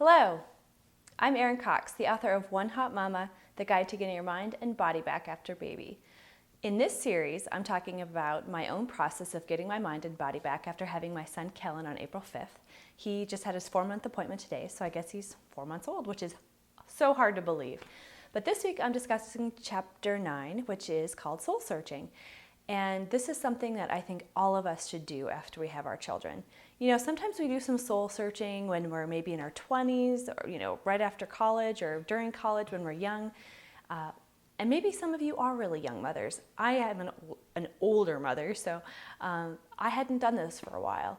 Hello, I'm Erin Cox, the author of One Hot Mama, The Guide to Getting Your Mind and Body Back After Baby. In this series, I'm talking about my own process of getting my mind and body back after having my son Kellen on April 5th. He just had his 4-month appointment today, so I guess he's 4 months old, which is so hard to believe. But this week I'm discussing chapter 9, which is called Soul Searching. And this is something that I think all of us should do after we have our children. You know, sometimes we do some soul searching when we're maybe in our 20s or, right after college or during college when we're young. And maybe some of you are really young mothers. I am an older mother, so I hadn't done this for a while.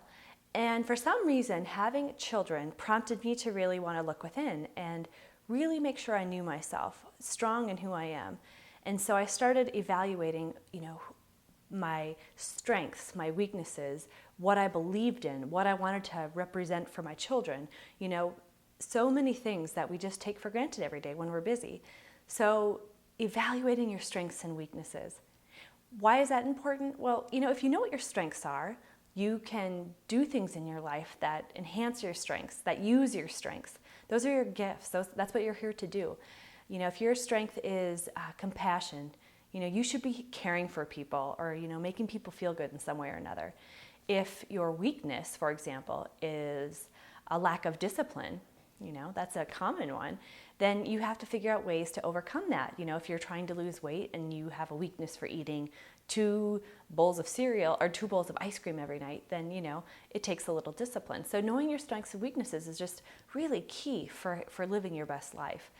And for some reason, having children prompted me to really want to look within and really make sure I knew myself, strong in who I am. And so I started evaluating, my strengths, my weaknesses, what I believed in, what I wanted to represent for my children. So many things that we just take for granted every day when we're busy. So evaluating your strengths and weaknesses. Why is that important? Well, if you know what your strengths are, you can do things in your life that enhance your strengths, that use your strengths. Those are your gifts. That's what you're here to do. If your strength is compassion, you should be caring for people or, making people feel good in some way or another. If your weakness, for example, is a lack of discipline, that's a common one, then you have to figure out ways to overcome that. If you're trying to lose weight and you have a weakness for eating 2 bowls of cereal or 2 bowls of ice cream every night, then, it takes a little discipline. So knowing your strengths and weaknesses is just really key for living your best life.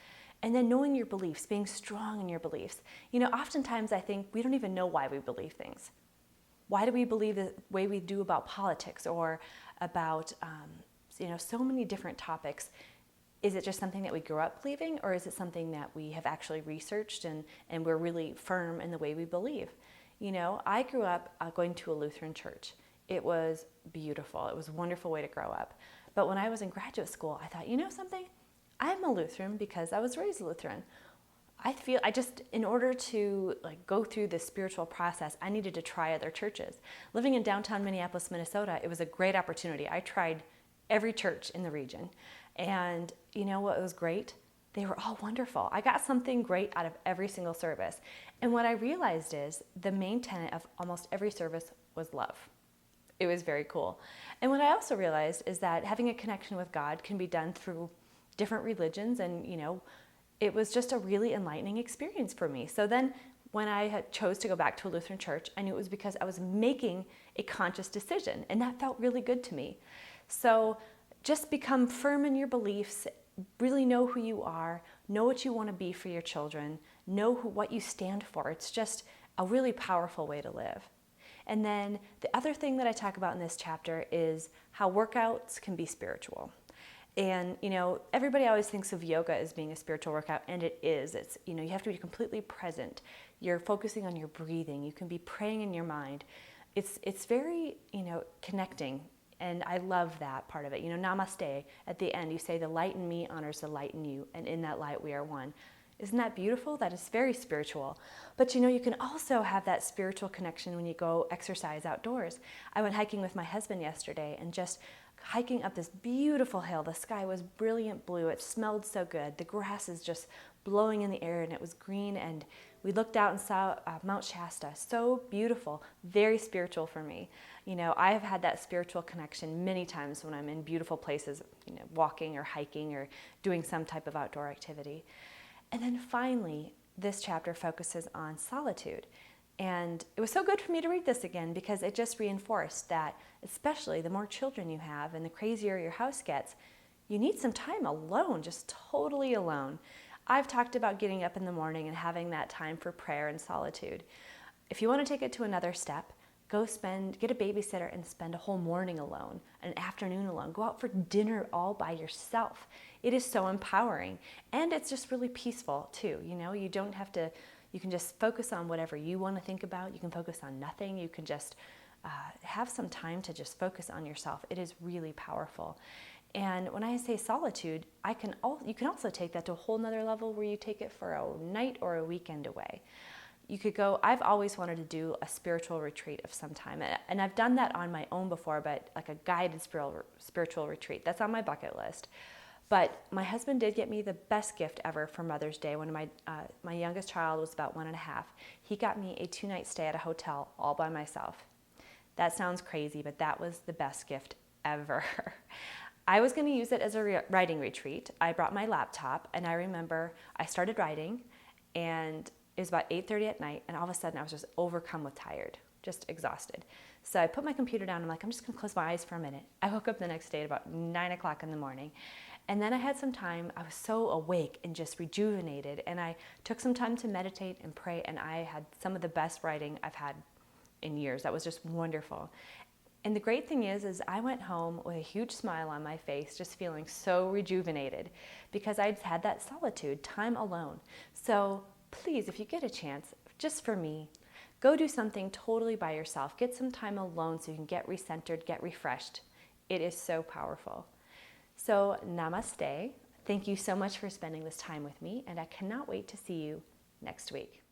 And then knowing your beliefs, being strong in your beliefs. Oftentimes I think we don't even know why we believe things. Why do we believe the way we do about politics or about, so many different topics? Is it just something that we grew up believing, or is it something that we have actually researched and we're really firm in the way we believe? I grew up going to a Lutheran church. It was beautiful. It was a wonderful way to grow up. But when I was in graduate school, I thought, something? I'm a Lutheran because I was raised Lutheran. In order to go through this spiritual process, I needed to try other churches. Living in downtown Minneapolis, Minnesota, it was a great opportunity. I tried every church in the region. And you know what was great? They were all wonderful. I got something great out of every single service. And what I realized is the main tenet of almost every service was love. It was very cool. And what I also realized is that having a connection with God can be done through different religions, and it was just a really enlightening experience for me. So then when I chose to go back to a Lutheran church, I knew it was because I was making a conscious decision, and that felt really good to me. So just become firm in your beliefs, really know who you are, know what you want to be for your children, know what you stand for. It's just a really powerful way to live. And then the other thing that I talk about in this chapter is how workouts can be spiritual. And, everybody always thinks of yoga as being a spiritual workout, and it is. It's, you have to be completely present. You're focusing on your breathing. You can be praying in your mind. It's very, connecting, and I love that part of it. Namaste, at the end, you say, the light in me honors the light in you, and in that light we are one. Isn't that beautiful? That is very spiritual. But you can also have that spiritual connection when you go exercise outdoors. I went hiking with my husband yesterday, and just hiking up this beautiful hill. The sky was brilliant blue. It smelled so good. The grass is just blowing in the air, and it was green. And we looked out and saw Mount Shasta. So beautiful, very spiritual for me. I have had that spiritual connection many times when I'm in beautiful places, walking or hiking or doing some type of outdoor activity. And then finally, this chapter focuses on solitude. And it was so good for me to read this again because it just reinforced that, especially the more children you have and the crazier your house gets, you need some time alone, just totally alone. I've talked about getting up in the morning and having that time for prayer and solitude. If you want to take it to another step, get a babysitter and spend a whole morning alone, an afternoon alone. Go out for dinner all by yourself. It is so empowering, and it's just really peaceful too. You don't have to. You can just focus on whatever you want to think about. You can focus on nothing. You can just have some time to just focus on yourself. It is really powerful. And when I say solitude, you can also take that to a whole nother level where you take it for a night or a weekend away. You could go, I've always wanted to do a spiritual retreat of some time. And I've done that on my own before, but like a guided spiritual retreat. That's on my bucket list. But my husband did get me the best gift ever for Mother's Day when my youngest child was about 1.5. He got me a 2-night stay at a hotel all by myself. That sounds crazy, but that was the best gift ever. I was going to use it as a writing retreat. I brought my laptop, and I remember I started writing, and it was about 8:30 at night, and all of a sudden I was just overcome with tired, just exhausted. So I put my computer down. I'm like, I'm just going to close my eyes for a minute. I woke up the next day at about 9 o'clock in the morning, and then I had some time. I was so awake and just rejuvenated, and I took some time to meditate and pray, and I had some of the best writing I've had in years. That was just wonderful. And the great thing is I went home with a huge smile on my face, just feeling so rejuvenated because I'd had that solitude, time alone. So please, if you get a chance, just for me, go do something totally by yourself. Get some time alone so you can get recentered, get refreshed. It is so powerful. So namaste. Thank you so much for spending this time with me, and I cannot wait to see you next week.